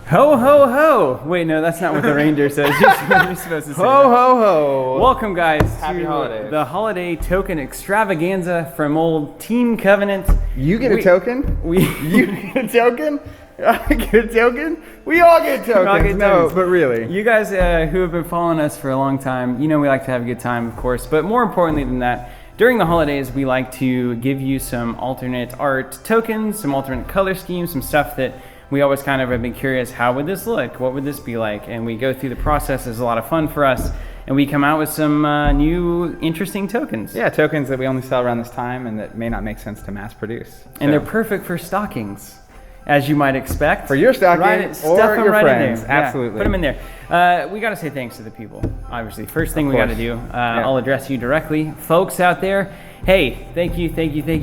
Ho, ho, ho! Wait, no, that's not what the reindeer says. You're supposed to say Ho, that. ho, ho! Welcome, guys, Happy to holidays. the holiday token extravaganza from old Team Covenant. You get a token? You get a token? I get a token? We all get tokens. all get No, tokens. but really. You guys who have been following us for a long time, you know we like to have a good time, of course. But more importantly than that, during the holidays, we like to give you some alternate art tokens, some alternate color schemes, some stuff that we always kind of have been curious, how would this look? What would this be like? And we go through the process. It's a lot of fun for us. And we come out with some new interesting tokens. Yeah, tokens that we only sell around this time and that may not make sense to mass produce. And they're perfect for stockings, as you might expect. For your stocking Stuff or them your right friends. in there. Yeah, Absolutely. put them in there. We got to say thanks to the people, obviously. First thing we got to do, I'll address you directly. Folks out there, hey, thank you.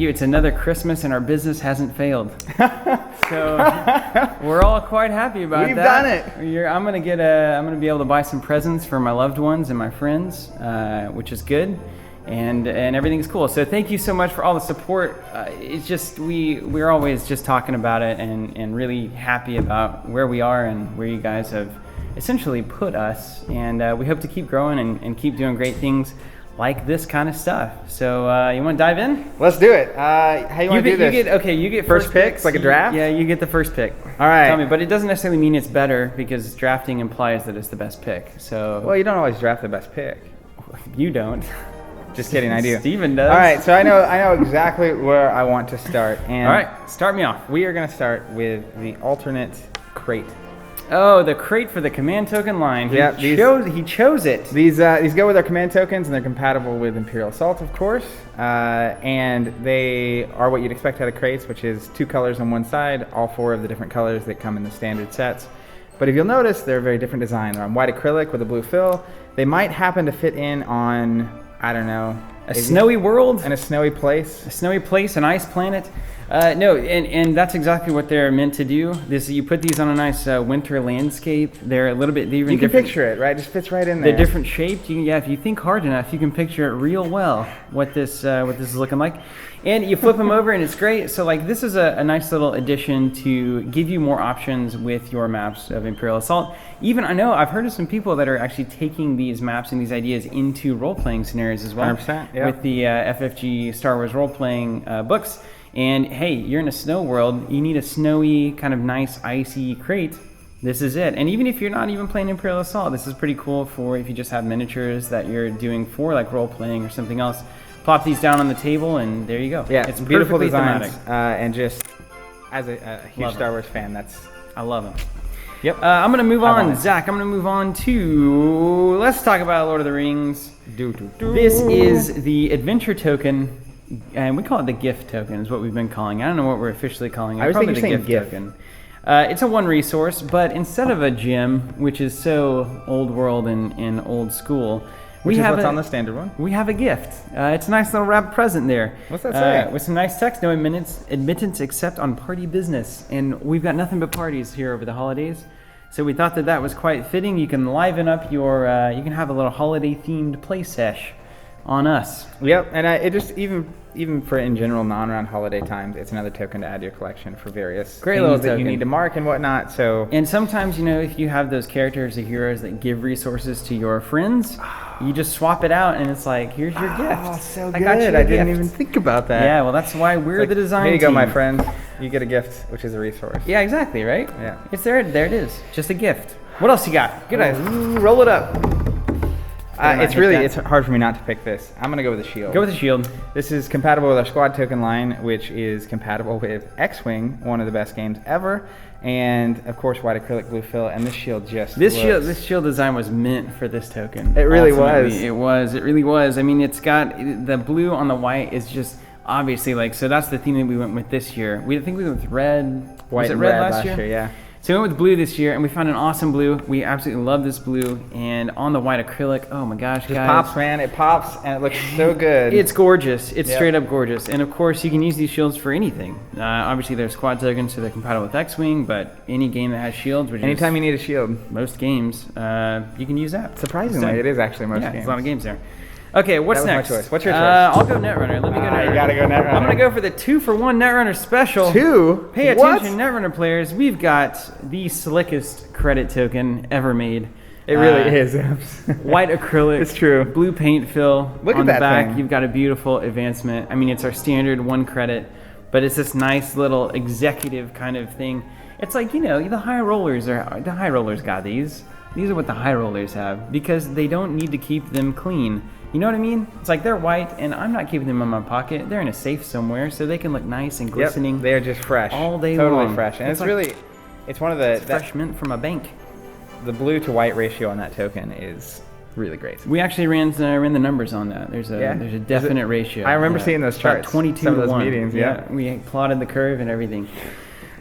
It's another Christmas and our business hasn't failed. So we're all quite happy about We've that. done it. I'm gonna be able to buy some presents for my loved ones and my friends, which is good. And everything's cool. So thank you so much for all the support. It's just we're always just talking about it and really happy about where we are and where you guys have essentially put us. And we hope to keep growing and keep doing great things like this kind of stuff. So you want to dive in? Let's do it. How you want to do this? You get First picks, like a draft? Yeah, you get the first pick. All right. Tell me, but it doesn't necessarily mean it's better because drafting implies that it's the best pick. So Well, you don't always draft the best pick. you don't. Just kidding, I do. Steven does. All right, so I know exactly where I want to start. And All right, start me off. we are going to start with the alternate crate. Oh, the crate for the command token line. He Yeah, chose it. These go with our command tokens, and they're compatible with Imperial Assault, of course. And they are what you'd expect out of crates, which is 2 colors on one side, all 4 of the different colors that come in the standard sets. But if you'll notice, they're a very different design. They're on white acrylic with a blue fill. They might happen to fit in on, I don't know, A snowy world, and a snowy place. an ice planet. No, and that's exactly what they're meant to do. You put these on a nice winter landscape. They're a little bit even You can different. picture it, right? Just fits right in there. They're different shaped. If you think hard enough, you can picture it real well what this is looking like. And you flip them over, and it's great. So this is a nice little addition to give you more options with your maps of Imperial Assault. Even I've heard of some people that are actually taking these maps and these ideas into role-playing scenarios as well. 100%, yeah. With the FFG Star Wars role-playing books. And hey, you're in a snow world. You need a snowy, kind of nice, icy crate. This is it. And even if you're not even playing Imperial Assault, this is pretty cool for if you just have miniatures that you're doing for role-playing or something else. Plop these down on the table, and there you go. Yeah, it's beautiful perfectly designs. thematic. And just as a huge Love Star it. Wars fan, I love them. Yep. I'm going to move on. want it. Zach, I'm going to move on to... Let's talk about Lord of the Rings. Do. This is the adventure token, and we call it the gift token is what we've been calling it. I don't know what we're officially calling it. I was Probably thinking the gift. token. It's a 1 resource, but instead of a gem, which is so old world and old school, Which is what's on the standard one. we have a gift. It's a nice little wrapped present there. What's that say? With some nice text, no admittance except on party business. And we've got nothing but parties here over the holidays. So we thought that was quite fitting. You can liven up your, you can have a little holiday themed play sesh on us. Yep, and it just even for in general non-round holiday times, it's another token to add to your collection for various Great things little that you token. need to mark and whatnot. So And sometimes, if you have those characters or heroes that give resources to your friends, you just swap it out and it's like, here's your gift. Oh, so I good. got you a I didn't gift. even think about that. Yeah, well, that's why we're It's the like, design Here you go, team. my friend. You get a gift, which is a resource. Yeah, exactly, right? Yeah. It's there. There it is. Just a gift. What else you got? Good idea. Ooh, roll it up. Better not hit that. It's hard for me not to pick this. I'm gonna go with the shield. Go with the shield. This is compatible with our squad token line, which is compatible with X-Wing, one of the best games ever, and of course white acrylic blue fill. And this shield just This looks- shield design was meant for this token. It really Ultimately, was. It really was. I mean, it's got the blue on the white is just obviously so that's the theme that we went with this year. I think we went with red. white Was it and red red last year? Yeah. So we went with blue this year, and we found an awesome blue. We absolutely love this blue, and on the white acrylic, oh my gosh, It guys. pops, man. It pops, and it looks so good. It's gorgeous. It's Yep. straight up gorgeous. And of course, you can use these shields for anything. Obviously, they're squad tokens, so they're compatible with X-Wing, but any game that has shields, which Anytime is you need a shield. most games, you can use that. Surprisingly, it is actually most yeah, games. there's a lot of games there. Okay, what's That was my next? choice. What's your choice? I'll go Netrunner. Let me go Netrunner. You gotta go Netrunner. I'm going to go for the 2-for-1 Netrunner special. 2? Pay What? attention, Netrunner players. We've got the slickest credit token ever made. It really is. White acrylic. It's true. Blue paint fill. Look on at the that back. thing. You've got a beautiful advancement. I mean, it's our standard 1 credit, but it's this nice little executive kind of thing. It's like, the high rollers got these. These are what the high rollers have because they don't need to keep them clean. You know what I mean? It's like they're white, and I'm not keeping them in my pocket. They're in a safe somewhere, so they can look nice and glistening. Yep, they are just fresh. all day long. Totally fresh. And it's one of the... Fresh mint from a bank. The blue to white ratio on that token is really great. We actually ran the numbers on that. There's a definite ratio. I remember seeing those charts. About 22 some of to those 1. meetings, yeah. We plotted the curve and everything.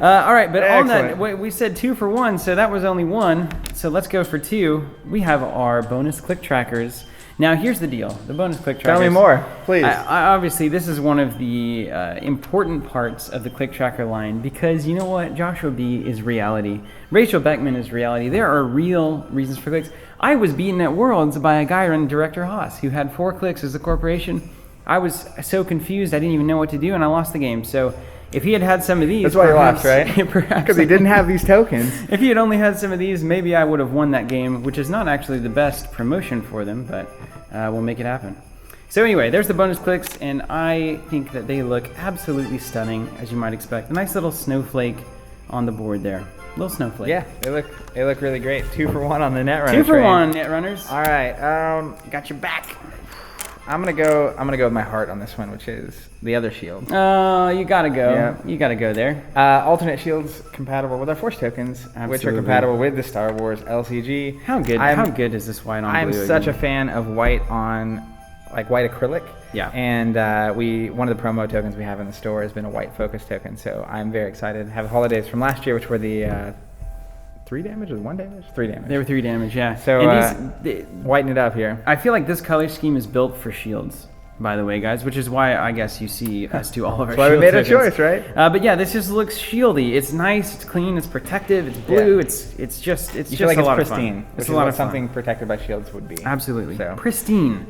All right, but on Excellent. that, we said 2-for-1, so that was only 1. So let's go for 2. We have our bonus click trackers. Now, here's the deal. The bonus click trackers. Tell me more, please. Obviously, this is one of the important parts of the click tracker line because you know what? Joshua B is reality. Rachel Beckman is reality. There are real reasons for clicks. I was beaten at Worlds by a guy named Director Haas who had 4 clicks as a corporation. I was so confused, I didn't even know what to do, and I lost the game. So if he had had some of these... That's why you lost, right? Because he didn't have these tokens. If he had only had some of these, maybe I would have won that game, which is not actually the best promotion for them, but we'll make it happen. So anyway, there's the bonus clicks, and I think that they look absolutely stunning, as you might expect. A nice little snowflake on the board there. Little snowflake. Yeah, they look really great. 2-for-1 on the Netrunner. 2-for-1 Netrunners. All right, Got your back. I'm gonna go with my heart on this one, which is the other shield. Oh, you gotta go. Yeah. You gotta go there. Alternate shields compatible with our Force tokens, which are Absolutely. compatible with the Star Wars LCG. How good is this white on blue? I'm such a again? fan of white on, like white acrylic. Yeah. And one of the promo tokens we have in the store has been a white focus token, so I'm very excited. Have holidays from last year, which were the 3 damage or 1 damage? 3 damage. They were 3 damage, yeah. So whiten it up here. I feel like this color scheme is built for shields, by the way, guys, which is why I guess you see us do all of our That's why we shield made tokens. a choice, right? But yeah, this just looks shieldy. It's nice, it's clean, it's protective, it's blue. Yeah. It's just You feel like a it's lot pristine, of fun. which It's is a lot what of fun. something protected by shields would be. Absolutely. So. Pristine.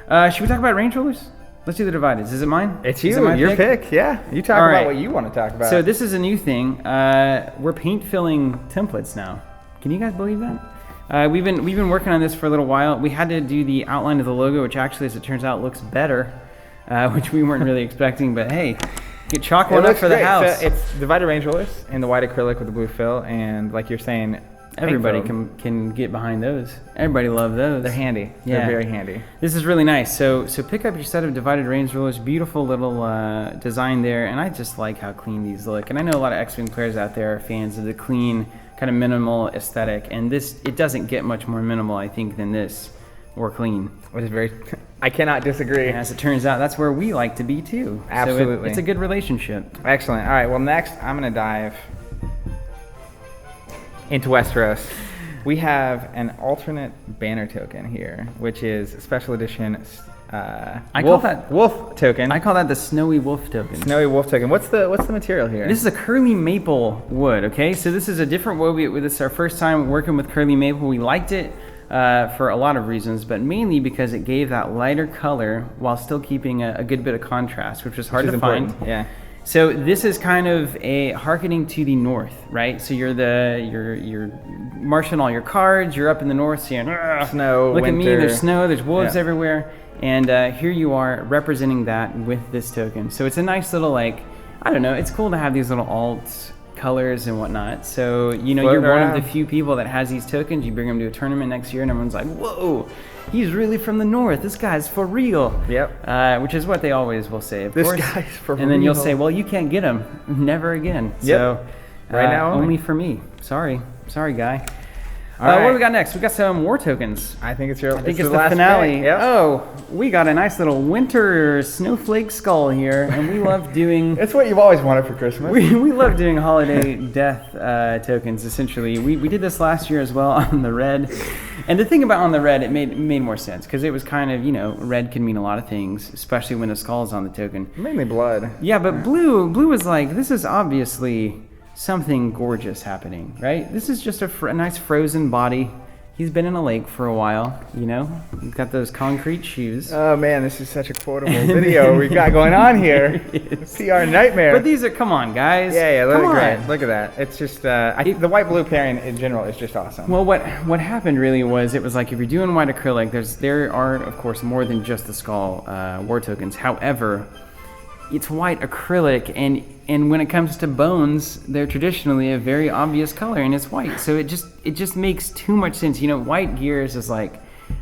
Should we talk about range rollers? Let's do the divided. Is it mine? It's Is it you, my your pick. Yeah, you talk All about right. what you want to talk about. So this is a new thing. We're paint filling templates now. Can you guys believe that? We've been working on this for a little while. We had to do the outline of the logo, which actually, as it turns out, looks better, which we weren't really expecting. But hey, get chalk one up for the great. house. So it's divided range rollers in the white acrylic with the blue fill, and like you're saying, Everybody paint can get behind those. Everybody love those. They're handy. Yeah. They're very handy. This is really nice. So pick up your set of divided range rulers. Beautiful little design there, and I just like how clean these look. And I know a lot of X-Wing players out there are fans of the clean, kind of minimal aesthetic. And it doesn't get much more minimal, I think, than this or clean. Which is very. I cannot disagree. And as it turns out, that's where we like to be too. Absolutely. So it's a good relationship. Excellent. All right. Well, next I'm gonna dive into Westeros. We have an alternate banner token here, which is a special edition wolf token. I call that the Snowy Wolf token. Snowy wolf token. What's the material here? This is a curly maple wood, okay? So this is a different wood. This is our first time working with curly maple. We liked it for a lot of reasons, but mainly because it gave that lighter color while still keeping a good bit of contrast, which was hard to find. Yeah. So this is kind of a hearkening to the north, right? So you're marshaling all your cards. You're up in the north, saying, snow, look winter. at me. There's snow. There's wolves Yeah. everywhere. And here you are representing that with this token. So it's a nice little, like, I don't know. It's cool to have these little alt colors and whatnot. So you're Floating one around. of the few people that has these tokens. You bring them to a tournament next year, and everyone's like, whoa. He's really from the north. This guy's for real. Yep. Which is what they always will say, of This course. guy's for And then you'll real. say, well, you can't get him. Never again. Yep. So Right now only only. for me. Sorry, guy. All What do right. we got next? We got some war tokens. I think it's I think it's the last finale. pick. Yep. Oh, we got a nice little winter snowflake skull here, and we love doing... It's what you've always wanted for Christmas. We love doing holiday death tokens, essentially. We did this last year as well on the red. And the thing about on the red, it made more sense, because it was kind of, red can mean a lot of things, especially when the skull is on the token. Mainly blood. Yeah, but blue was like, this is obviously something gorgeous happening, right? This is just a nice frozen body. He's been in a lake for a while, you know. He's got those concrete shoes. Oh man, this is such a quotable video we've got going on here. PR nightmare. But these are, come on, guys. Yeah, come look on. great. Look at that. It's just, I think the white blue pairing in general is just awesome. Well, what happened really was, it was like, if you're doing white acrylic, there are of course more than just the skull war tokens. However, it's white acrylic, and when it comes to bones, they're traditionally a very obvious color, and it's white. So it just makes too much sense. You know, white gears is like,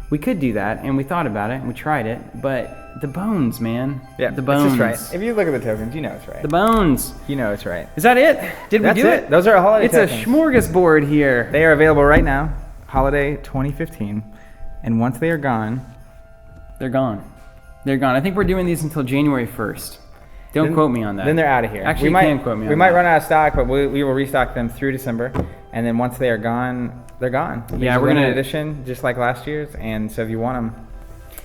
we could do that, and we thought about it, and we tried it, but the bones, man. Yeah, the bones. It's just right. If you look at the tokens, you know it's right. The bones. You know it's right. Is that it? Did we do it? Those are holiday it's tokens. It's a smorgasbord here. They are available right now, holiday 2015, and once they are gone, they're gone. They're gone. I think we're doing these until January 1st. Don't quote me on that. Then they're out of here. Actually, you can quote me on that. We might run out of stock, but we will restock them through December. And then once they are gone, they're gone. Yeah, we're limited edition, just like last year's. And so if you want them,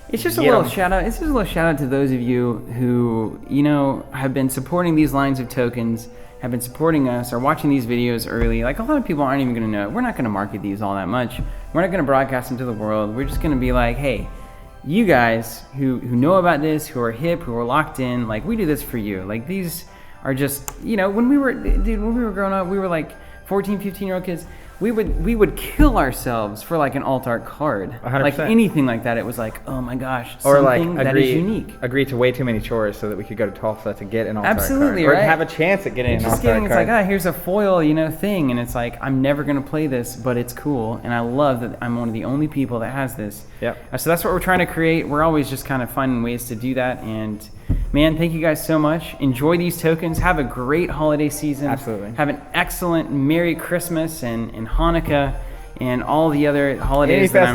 it's just a little shout out. It's just a little shout out to those of you who, you know, have been supporting these lines of tokens, have been supporting us, are watching these videos early. Like, a lot of people aren't even going to know. We're not going to market these all that much. We're not going to broadcast them to the world. Were just going to be like, hey, you guys who know about this, who are hip, who are locked in, like, we do this for you. Like, these are just, you know, when we were growing up, we were like 14, 15-year-old kids. We would kill ourselves for like an alt art card. 100%. Like anything like that. It was like, oh my gosh, or something like that is unique. Agree to way too many chores so that we could go to Tulsa to get an alt art card. Absolutely, Or right? have a chance at getting an alt art card. It's like, here's a foil, you know, thing, and it's like, I'm never gonna play this, but it's cool, and I love that I'm one of the only people that has this. Yep. So that's what we're trying to create. We're always just kind of finding ways to do that, and man, thank you guys so much. Enjoy these tokens. Have a great holiday season. Absolutely. Have an excellent Merry Christmas and Hanukkah and all the other holidays that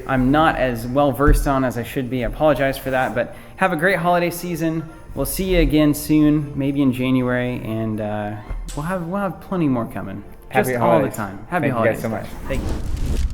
I'm not as well versed on as I should be. I apologize for that, but have a great holiday season. We'll see you again soon, maybe in January, and we'll have plenty more coming. Happy just holidays. all the time. Happy Thank holidays. you guys so much. Thank you.